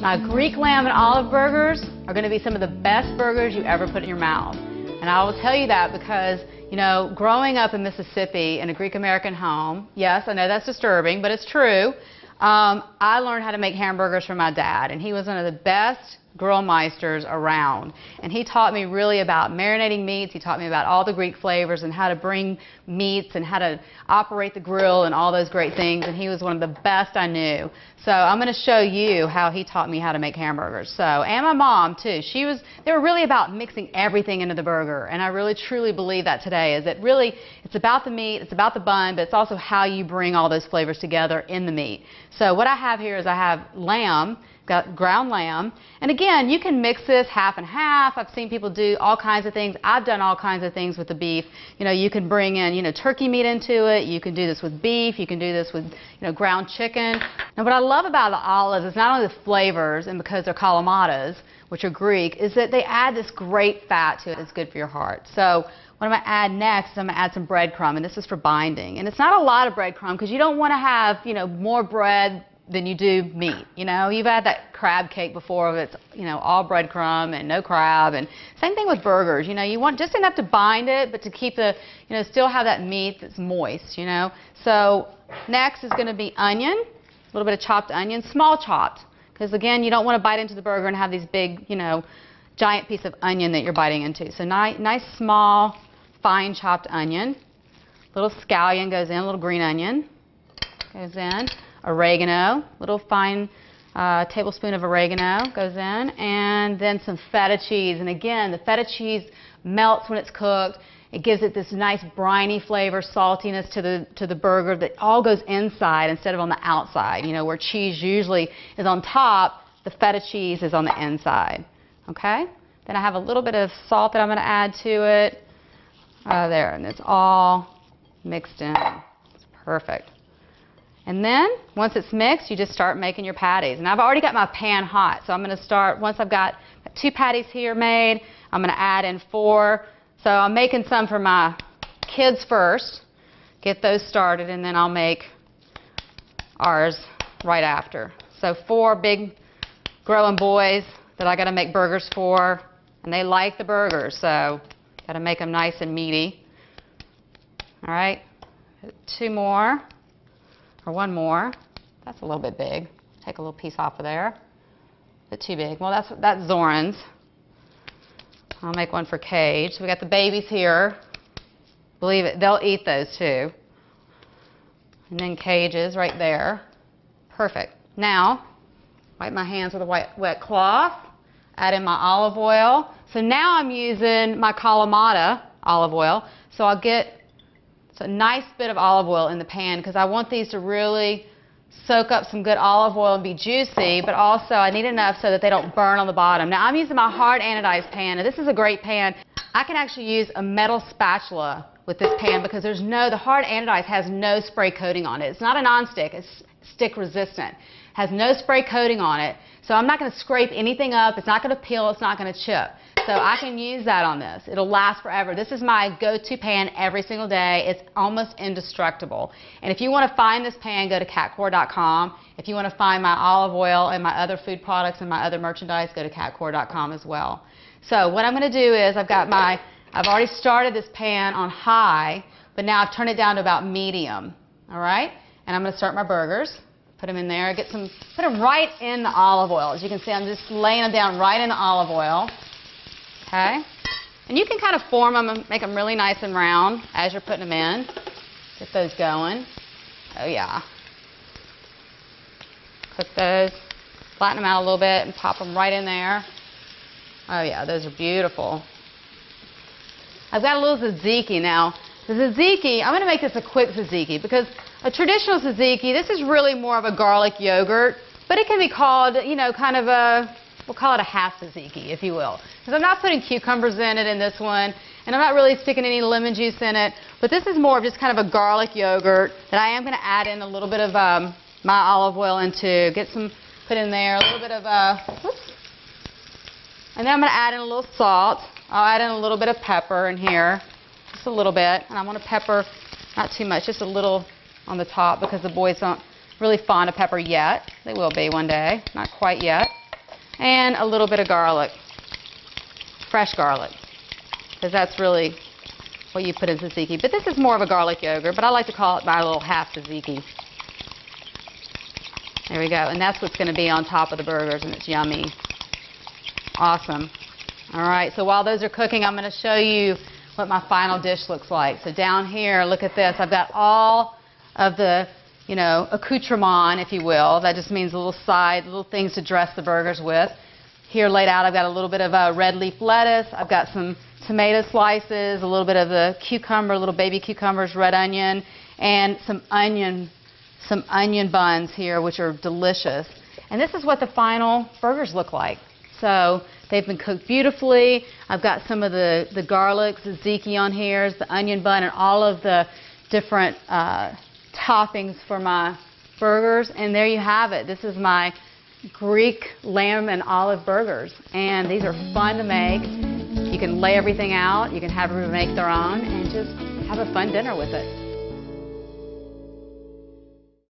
My Greek lamb and olive burgers are going to be some of the best burgers you ever put in your mouth. And I will tell you that because, you know, growing up in Mississippi in a Greek American home, yes, I know that's disturbing, but it's true. I learned how to make hamburgers from my dad, and he was one of the best grill meisters around. And he taught me really about marinating meats. He taught me about all the Greek flavors and how to bring meats and how to operate the grill and all those great things. And he was one of the best I knew. So I'm going to show you how he taught me how to make hamburgers. So, and my mom too. They were really about mixing everything into the burger. And I really truly believe that today is that really it's about the meat, it's about the bun, but it's also how you bring all those flavors together in the meat. So what I have here is I have lamb. Got ground lamb, and again, you can mix this half and half. I've seen people do all kinds of things. I've done all kinds of things with the beef. You know, you can bring in, you know, turkey meat into it. You can do this with beef. You can do this with, you know, ground chicken. Now, what I love about the olives is not only the flavors, and because they're kalamatas, which are Greek, is that they add this great fat to it. It's good for your heart. So what I'm going to add next is I'm going to add some breadcrumb, and this is for binding. And it's not a lot of breadcrumb because you don't want to have, you know, more bread than you do meat. You know, you've had that crab cake before that's, you know, all breadcrumb and no crab. And same thing with burgers. You know, you want just enough to bind it, but to keep the, you know, still have that meat that's moist, you know. So next is going to be onion, a little bit of chopped onion, small chopped, because again, you don't want to bite into the burger and have these big, you know, giant piece of onion that you're biting into. So nice small, fine chopped onion. Little scallion goes in, a little green onion goes in. Oregano, little fine tablespoon of oregano goes in, and then some feta cheese. And again, the feta cheese melts when it's cooked. It gives it this nice briny flavor, saltiness to the burger that all goes inside instead of on the outside. You know, where cheese usually is on top, the feta cheese is on the inside. Okay? Then I have a little bit of salt that I'm going to add to it. There, and it's all mixed in. It's perfect. And then, once it's mixed, you just start making your patties. And I've already got my pan hot, so I'm going to start, once I've got 2 patties here made, I'm going to add in 4. So I'm making some for my kids first, get those started, and then I'll make ours right after. So 4 big growing boys that I got to make burgers for, and they like the burgers, so got to make them nice and meaty. All right, 2 more. Or 1 more. That's a little bit big. Take a little piece off of there. A bit too big. Well, that's Zoran's. I'll make one for Cage. So we got the babies here. Believe it, they'll eat those too. And then Cage's right there. Perfect. Now, wipe my hands with a wet cloth. Add in my olive oil. So now I'm using my Kalamata olive oil. So I'll get a nice bit of olive oil in the pan because I want these to really soak up some good olive oil and be juicy, but also I need enough so that they don't burn on the bottom. Now I'm using my hard anodized pan, and this is a great pan. I can actually use a metal spatula with this pan because the hard anodized has no spray coating on it. It's not a non-stick, it's stick resistant. It has no spray coating on it, so I'm not going to scrape anything up. It's not going to peel, it's not going to chip. So I can use that on this. It'll last forever. This is my go-to pan every single day. It's almost indestructible. And if you want to find this pan, go to catcora.com. If you want to find my olive oil and my other food products and my other merchandise, go to catcora.com as well. So what I'm going to do is I've already started this pan on high, but now I've turned it down to about medium. All right? And I'm going to start my burgers. Put them in there. Put them right in the olive oil. As you can see, I'm just laying them down right in the olive oil. Okay? And you can kind of form them and make them really nice and round as you're putting them in. Get those going. Oh yeah. Cook those. Flatten them out a little bit and pop them right in there. Oh yeah, those are beautiful. I've got a little tzatziki now. The tzatziki, I'm going to make this a quick tzatziki because a traditional tzatziki, this is really more of a garlic yogurt, but it can be called, you know, kind of a, we'll call it a half tzatziki, if you will. Because I'm not putting cucumbers in it in this one, and I'm not really sticking any lemon juice in it, but this is more of just kind of a garlic yogurt that I am going to add in a little bit of my olive oil into, put in there, a little bit of, whoops. And then I'm going to add in a little salt. I'll add in a little bit of pepper in here, just a little bit, and I want to pepper, not too much, just a little on the top because the boys aren't really fond of pepper yet. They will be one day, not quite yet. and a little bit of garlic, fresh garlic, because that's really what you put in tzatziki. But this is more of a garlic yogurt, but I like to call it my little half tzatziki. There we go, and that's what's going to be on top of the burgers, and it's yummy. Awesome. All right, so while those are cooking, I'm going to show you what my final dish looks like. So down here, look at this. I've got all of the, accoutrement, if you will. That just means little things to dress the burgers with. Here laid out, I've got a little bit of red leaf lettuce. I've got some tomato slices, a little bit of the cucumber, little baby cucumbers, red onion, and some onion buns here, which are delicious. And this is what the final burgers look like. So they've been cooked beautifully. I've got some of the garlic, tzatziki on here, the onion bun, and all of the different toppings for my burgers. And there you have it. This is my Greek lamb and olive burgers. And these are fun to make. You can lay everything out. You can have everyone make their own and just have a fun dinner with it.